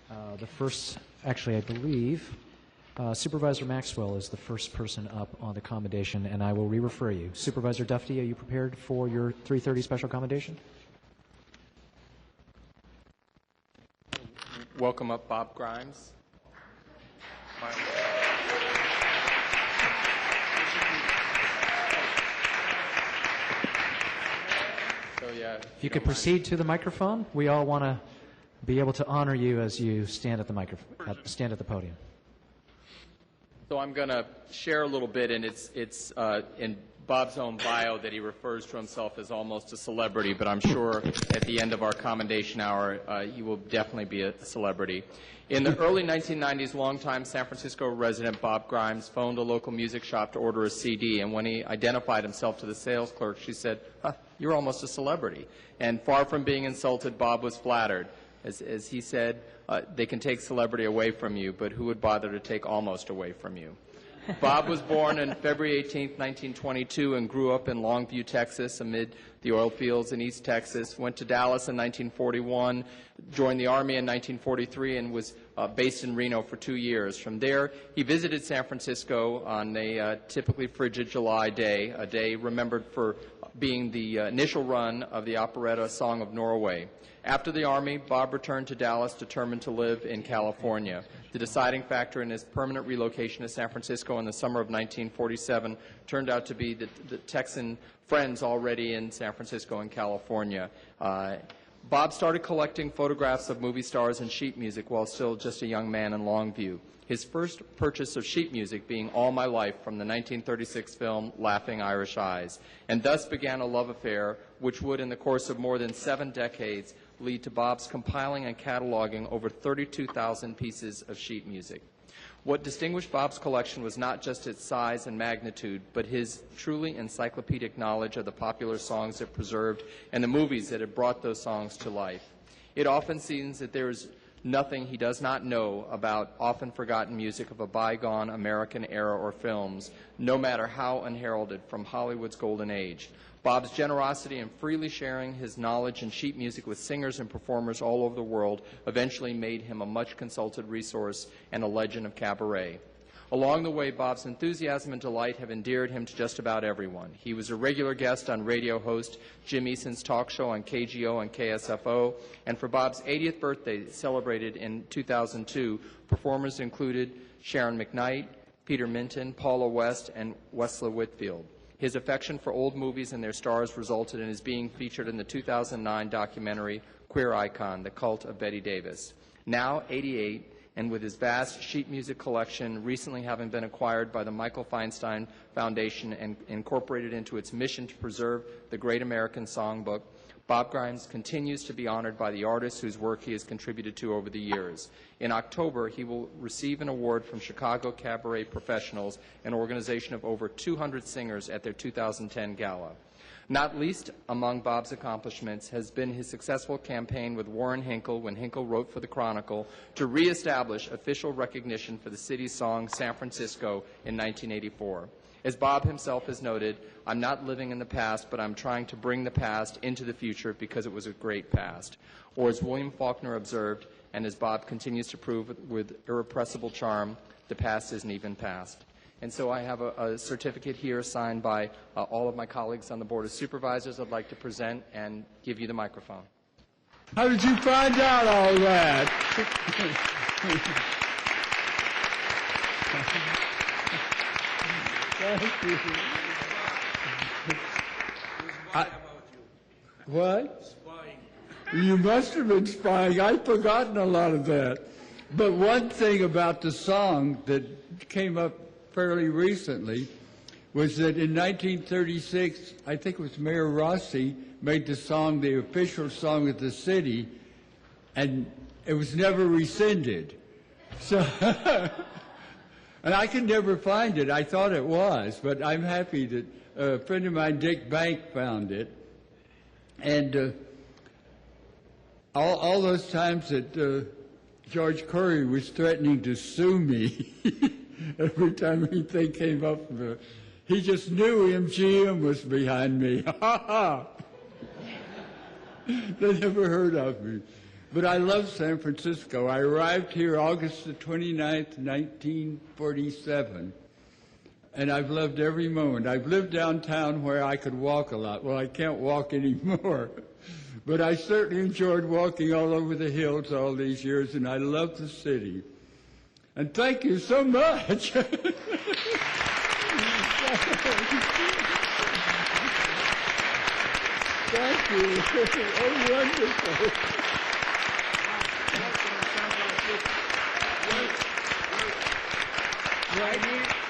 The first, actually, I believe, Supervisor Maxwell is the first person up on the commendation, and I will re-refer you. Supervisor Dufty, are you prepared for your 3:30 special commendation? Welcome up Bob Grimes. So, yeah, if you could proceed to the microphone, we all want to be able to honor you as you stand at the stand at the podium. So I'm going to share a little bit, and it's in Bob's own bio that he refers to himself as almost a celebrity, but I'm sure at the end of our commendation hour, he will definitely be a celebrity. In the early 1990s, longtime San Francisco resident Bob Grimes phoned a local music shop to order a CD, and when he identified himself to the sales clerk, she said, "You're almost a celebrity." And far from being insulted, Bob was flattered. As he said, they can take celebrity away from you, but who would bother to take almost away from you? Bob was born on February 18, 1922, and grew up in Longview, Texas, amid the oil fields in East Texas. Went to Dallas in 1941, joined the Army in 1943, and was based in Reno for 2 years. From there, he visited San Francisco on a typically frigid July day, a day remembered for being the initial run of the operetta Song of Norway. After the Army, Bob returned to Dallas, determined to live in California. The deciding factor in his permanent relocation to San Francisco in the summer of 1947 turned out to be the Texan friends already in San Francisco and California. Bob started collecting photographs of movie stars and sheet music while still just a young man in Longview. His first purchase of sheet music being All My Life from the 1936 film Laughing Irish Eyes, and thus began a love affair which would, in the course of more than 7 decades, lead to Bob's compiling and cataloging over 32,000 pieces of sheet music. What distinguished Bob's collection was not just its size and magnitude, but his truly encyclopedic knowledge of the popular songs it preserved and the movies that had brought those songs to life. It often seems that there is nothing he does not know about often forgotten music of a bygone American era or films, no matter how unheralded from Hollywood's golden age. Bob's generosity in freely sharing his knowledge and sheet music with singers and performers all over the world eventually made him a much-consulted resource and a legend of cabaret. Along the way, Bob's enthusiasm and delight have endeared him to just about everyone. He was a regular guest on radio host Jim Eason's talk show on KGO and KSFO, and for Bob's 80th birthday, celebrated in 2002, performers included Sharon McKnight, Peter Minton, Paula West, and Wesla Whitfield. His affection for old movies and their stars resulted in his being featured in the 2009 documentary Queer Icon, The Cult of Bette Davis. Now 88, and with his vast sheet music collection recently having been acquired by the Michael Feinstein Foundation and incorporated into its mission to preserve the Great American Songbook, Bob Grimes continues to be honored by the artists whose work he has contributed to over the years. In October, he will receive an award from Chicago Cabaret Professionals, an organization of over 200 singers, at their 2010 gala. Not least among Bob's accomplishments has been his successful campaign with Warren Hinkle, when Hinkle wrote for the Chronicle, to reestablish official recognition for the city's song San Francisco in 1984. As Bob himself has noted, I'm not living in the past, but I'm trying to bring the past into the future because it was a great past. Or as William Faulkner observed, and as Bob continues to prove with irrepressible charm, the past isn't even past. And so I have a certificate here signed by all of my colleagues on the Board of Supervisors I'd like to present and give you the microphone. How did you find out all that? Thank you. What? Spying. You must have been spying. I've forgotten a lot of that. But one thing about the song that came up fairly recently was that in 1936, I think it was Mayor Rossi made the song the official song of the city, and it was never rescinded. So, and I could never find it. I thought it was, but I'm happy that a friend of mine, Dick Bank, found it. And all those times that George Curry was threatening to sue me, every time anything came up, he just knew MGM was behind me. Ha ha! They never heard of me. But I love San Francisco. I arrived here August the 29th, 1947, and I've loved every moment. I've lived downtown where I could walk a lot. Well, I can't walk anymore, but I certainly enjoyed walking all over the hills all these years, and I love the city. And thank you so much. Thank you. Oh, wonderful.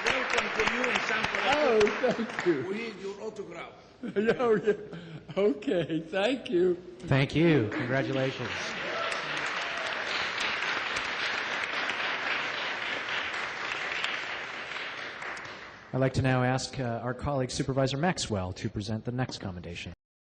Welcome to you in San Francisco. Oh, thank you. We need your autograph. Oh, yeah. Okay, thank you. Thank you. Congratulations. I'd like to now ask our colleague Supervisor Maxwell to present the next commendation.